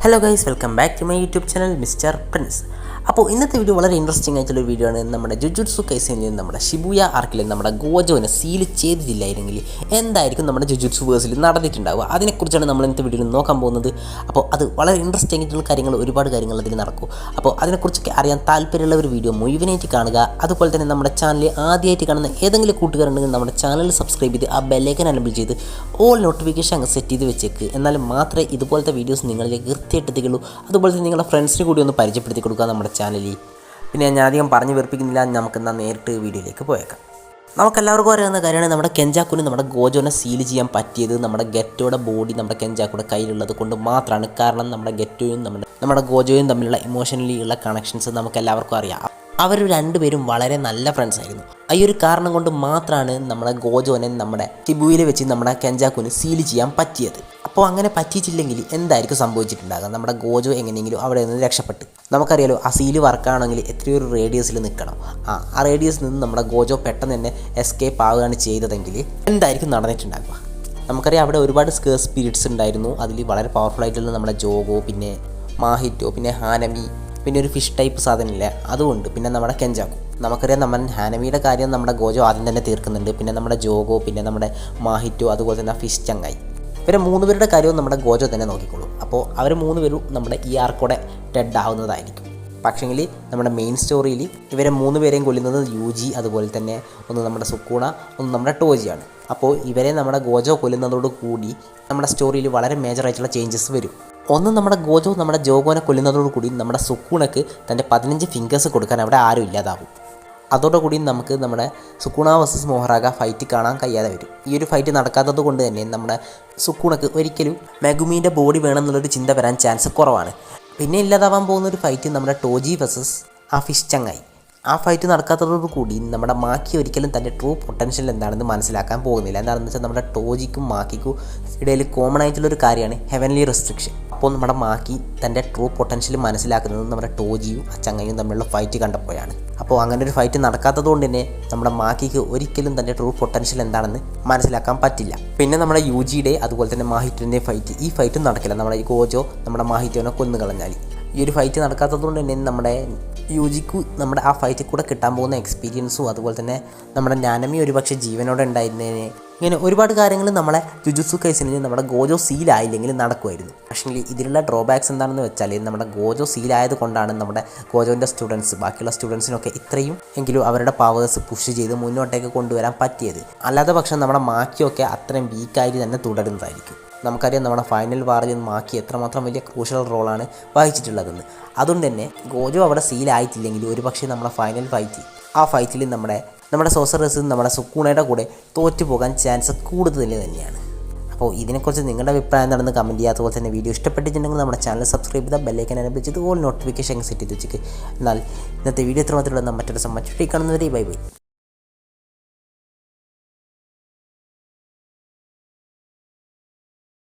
Hello guys, welcome back to my YouTube channel mister prince. അപ്പോൾ ഇന്നത്തെ video വളരെ interesting ആയിട്ടുള്ളൊരു വീഡിയോ ആണ്. നമ്മുടെ ജുജുത്സു കൈസനിൽ നമ്മുടെ ഷിബുയ ആർക്കിൽ നമ്മുടെ ഗോജോനെ സീൽ ചെയ്തിട്ടില്ലായിരുന്നെങ്കിൽ എന്തായിരിക്കും നമ്മുടെ ജുജുത്സു വേഴ്സിൽ നടന്നിട്ടുണ്ടാവുക, അതിനെക്കുറിച്ചാണ് നമ്മൾ ഇന്നത്തെ വീഡിയോയിൽ നോക്കാൻ പോകുന്നത്. അപ്പോൾ അത് വളരെ ഇൻട്രസ്റ്റിംഗ് ആയിട്ടുള്ള കാര്യങ്ങൾ, ഒരുപാട് കാര്യങ്ങൾ അതിൽ നടക്കും. അപ്പോൾ അതിനെക്കുറിച്ചൊക്കെ അറിയാൻ താല്പര്യമുള്ള ഒരു വീഡിയോ മുഴുവനായിട്ട് കാണുക. അതുപോലെ തന്നെ നമ്മുടെ ചാനൽ ആദ്യമായിട്ട് കാണുന്ന ഏതെങ്കിലും കൂട്ടുകാരുണ്ടെങ്കിൽ നമ്മുടെ ചാനൽ സബ്സ്ക്രൈബ് ചെയ്ത് ആ ബെല്ലൈക്കൻ എനേബിൾ ചെയ്ത് ഓൾ നോട്ടിഫിക്കേഷൻ അങ്ങ് സെറ്റ് ചെയ്ത് വെച്ചേക്ക്. എന്നാൽ മാത്രമേ ഇതുപോലത്തെ വീഡിയോസ് നിങ്ങളിലേക്ക് കൃത്യമായിട്ട് എത്തിക്കുള്ളൂ. അതുപോലെ തന്നെ നിങ്ങളുടെ ഫ്രണ്ട്സിന് കൂടി ഒന്ന് പരിചയപ്പെടുത്തി കൊടുക്കുക നമ്മുടെ ചാനലിൽ. പിന്നെ ഞാൻ അധികം പറഞ്ഞു വെറുപ്പിക്കുന്നില്ല, നമുക്കെന്നാൽ നേരിട്ട് വീഡിയോയിലേക്ക് പോയേക്കാം. നമുക്കെല്ലാവർക്കും അറിയാവുന്ന കാര്യമാണ്, നമ്മുടെ കെഞ്ചാക്കുന് നമ്മുടെ ഗോജോനെ സീൽ ചെയ്യാൻ പറ്റിയത് നമ്മുടെ ഗെറ്റോയുടെ ബോഡി നമ്മുടെ കെഞ്ചാക്കുയുടെ കയ്യിലുള്ളത് കൊണ്ട് മാത്രമാണ്. കാരണം നമ്മുടെ ഗെറ്റോയും നമ്മുടെ ഗോജോയും തമ്മിലുള്ള ഇമോഷണലി ഉള്ള കണക്ഷൻസ് നമുക്ക് എല്ലാവർക്കും അറിയാം. അവർ രണ്ടുപേരും വളരെ നല്ല ഫ്രണ്ട്സ് ആയിരുന്നു. ഈ ഒരു കാരണം കൊണ്ട് മാത്രമാണ് നമ്മുടെ ഗോജോനെ നമ്മുടെ ഷിബുയിൽ വെച്ച് നമ്മുടെ കെഞ്ചാക്കുന് സീൽ ചെയ്യാൻ പറ്റിയത്. അപ്പോൾ അങ്ങനെ പറ്റിയിട്ടില്ലെങ്കിൽ എന്തായിരിക്കും സംഭവിച്ചിട്ടുണ്ടാകുക? നമ്മുടെ ഗോജോ എങ്ങനെയെങ്കിലും അവിടെ നിന്ന് രക്ഷപ്പെട്ട്, നമുക്കറിയാലോ ആ സീല് വർക്കാണെങ്കിൽ എത്രയോ ഒരു റേഡിയസിൽ നിൽക്കണം. ആ റേഡിയസിൽ നിന്ന് നമ്മുടെ ഗോജോ പെട്ടെന്ന് തന്നെ എസ്കേപ്പ് ആവുകയാണ് ചെയ്തതെങ്കിൽ എന്തായിരിക്കും നടന്നിട്ടുണ്ടാകുക? നമുക്കറിയാം അവിടെ ഒരുപാട് സ്പിരിറ്റ്സ് ഉണ്ടായിരുന്നു. അതിൽ വളരെ പവർഫുൾ ആയിട്ടുള്ള നമ്മുടെ ജോഗോ, പിന്നെ മാഹിറ്റോ, പിന്നെ ഹാനമി, പിന്നെ ഒരു ഫിഷ് ടൈപ്പ് സാധനമില്ല അതുകൊണ്ട്, പിന്നെ നമ്മുടെ കെഞ്ചാക്കു. നമുക്കറിയാം നമ്മൾ ഹാനമിയുടെ കാര്യം നമ്മുടെ ഗോജോ ആദ്യം തന്നെ തീർക്കുന്നുണ്ട്. പിന്നെ നമ്മുടെ ജോഗോ, പിന്നെ നമ്മുടെ മാഹിറ്റോ, അതുപോലെ തന്നെ ഫിഷ് ചങ്ങായി, ഇവരെ 3 പേരുടെ കാര്യവും നമ്മുടെ ഗോജോ തന്നെ നോക്കിക്കോളും. അപ്പോൾ അവർ 3 പേരും നമ്മുടെ ഈ ആർക്കോടെ ഡെഡ് ആവുന്നതായിരിക്കും. പക്ഷേങ്കിൽ നമ്മുടെ മെയിൻ സ്റ്റോറിയിൽ ഇവരെ 3 പേരെയും കൊല്ലുന്നത് യൂജി, അതുപോലെ തന്നെ ഒന്ന് നമ്മുടെ സുക്കൂണ, ഒന്ന് നമ്മുടെ ടോജിയാണ്. അപ്പോൾ ഇവരെ നമ്മുടെ ഗോജോ കൊല്ലുന്നതോട് കൂടി നമ്മുടെ സ്റ്റോറിയിൽ വളരെ മേജറായിട്ടുള്ള ചേഞ്ചസ് വരും. ഒന്ന്, നമ്മുടെ ഗോജോ നമ്മുടെ ജോഗോനെ കൊല്ലുന്നതോടുകൂടി നമ്മുടെ സുക്കൂണക്ക് തൻ്റെ 15 ഫിംഗേഴ്സ് കൊടുക്കാൻ അവിടെ ആരും ഇല്ലാതാവും. അതോടുകൂടി നമുക്ക് നമ്മുടെ സുക്കൂണ വേഴ്സസ് മോഹറാഗ ഫൈറ്റ് കാണാൻ കഴിയാതെ വരും. ഈ ഒരു ഫൈറ്റ് നടക്കാത്തത് കൊണ്ട് തന്നെ നമ്മുടെ സുക്കൂണക്ക് ഒരിക്കലും മെഗുമീൻ്റെ ബോഡി വേണമെന്നുള്ളൊരു ചിന്ത വരാൻ ചാൻസ് കുറവാണ്. പിന്നെ ഇല്ലാതാവാൻ പോകുന്നൊരു ഫൈറ്റ് നമ്മുടെ ടോജി വേഴ്സസ് ആ ഫിഷ് ചങ്ങായി. ആ ഫൈറ്റ് നടക്കാത്തതോടുകൂടി നമ്മുടെ മാക്കി ഒരിക്കലും തൻ്റെ ട്രൂ പൊട്ടൻഷ്യൽ എന്താണെന്ന് മനസ്സിലാക്കാൻ പോകുന്നില്ല. എന്താണെന്ന് വെച്ചാൽ നമ്മുടെ ടോജിക്കും മാക്കിക്കും ഇടയിൽ കോമൺ ആയിട്ടുള്ളൊരു കാര്യമാണ് ഹെവൻലി റെസ്ട്രിക്ഷൻ. അപ്പോൾ നമ്മുടെ മാക്കി തൻ്റെ ട്രൂ പൊട്ടൻഷ്യൽ മനസ്സിലാക്കുന്നത് നമ്മുടെ ടോജിയും ആ ചങ്ങയും തമ്മിലുള്ള ഫൈറ്റ് കണ്ടപ്പോഴാണ്. അപ്പോൾ അങ്ങനെ ഒരു ഫൈറ്റ് നടക്കാത്തത് കൊണ്ട് തന്നെ നമ്മുടെ മാക്കിക്ക് ഒരിക്കലും തൻ്റെ ട്രൂ പൊട്ടൻഷ്യൽ എന്താണെന്ന് മനസ്സിലാക്കാൻ പറ്റില്ല. പിന്നെ നമ്മുടെ യുജിയുടെ അതുപോലെ തന്നെ മാഹിറ്റോൻ്റെ ഫൈറ്റ്, ഈ ഫൈറ്റും നടക്കില്ല. നമ്മുടെ ഗോജോ നമ്മുടെ മാഹിറ്റോനെ കൊന്നു കളഞ്ഞാൽ. ഈ ഒരു ഫൈറ്റ് നടക്കാത്തത് കൊണ്ട് തന്നെ നമ്മുടെ യുജിക്ക് നമ്മുടെ ആ ഫൈറ്റിൽ കൂടെ കിട്ടാൻ പോകുന്ന എക്സ്പീരിയൻസും, അതുപോലെ തന്നെ നമ്മുടെ നാനമി ഒരുപക്ഷെ ജീവനോടെ ഉണ്ടായിരുന്നതിന്, ഇങ്ങനെ ഒരുപാട് കാര്യങ്ങൾ നമ്മളെ ജുജുത്സു കൈസനിൽ നമ്മുടെ ഗോജോ സീലായില്ലെങ്കിൽ നടക്കുമായിരുന്നു. പക്ഷേ ഇതിലുള്ള ഡ്രോബാക്സ് എന്താണെന്ന് വെച്ചാൽ, നമ്മുടെ ഗോജോ സീലായത് കൊണ്ടാണ് നമ്മുടെ ഗോജോൻ്റെ സ്റ്റുഡൻസ് ബാക്കിയുള്ള സ്റ്റുഡൻസിനൊക്കെ ഇത്രയും എങ്കിലും അവരുടെ പവേഴ്സ് പുഷ് ചെയ്ത് മുന്നോട്ടേക്ക് കൊണ്ടുവരാൻ പറ്റിയത്. അല്ലാതെ പക്ഷേ നമ്മുടെ മാക്കിയൊക്കെ അത്രയും വീക്കായിട്ട് തന്നെ തുടരുന്നതായിരിക്കും. നമുക്കറിയാം നമ്മുടെ ഫൈനൽ വാറിൽ മാക്കി എത്രമാത്രം വലിയ ക്രൂഷ്യൽ റോളാണ് വഹിച്ചിട്ടുള്ളതെന്ന്. അതുകൊണ്ട് തന്നെ ഗോജോ അവിടെ സീലായിട്ടില്ലെങ്കിൽ ഒരുപക്ഷെ നമ്മുടെ ഫൈനൽ ഫൈറ്റ്, ആ ഫൈറ്റിൽ നമ്മുടെ സോസറസ് നമ്മുടെ സുക്കൂണയുടെ കൂടെ തോറ്റു പോകാൻ ചാൻസ് കൂടുതൽ തന്നെയാണ്. അപ്പോൾ ഇതിനെക്കുറിച്ച് നിങ്ങളുടെ അഭിപ്രായം എന്താണെന്ന് കമൻറ്റ് ചെയ്യുക. അതുപോലെ തന്നെ വീഡിയോ ഇഷ്ടപ്പെട്ടിട്ടുണ്ടെങ്കിൽ നമ്മുടെ ചാനൽ സബ്സ്ക്രൈബ് ചെയ്താൽ ബെല്ലൈക്കൻ എനേബിൾ ചെയ്ത് ഓൾ നോട്ടിഫിക്കേഷൻ സെറ്റ് ചെയ്ത് വെച്ചേക്ക്. എന്നാൽ ഇന്നത്തെ വീഡിയോ എത്രമാത്രമുള്ള മറ്റൊരു കാണുന്നവരെ ബൈ ബൈ.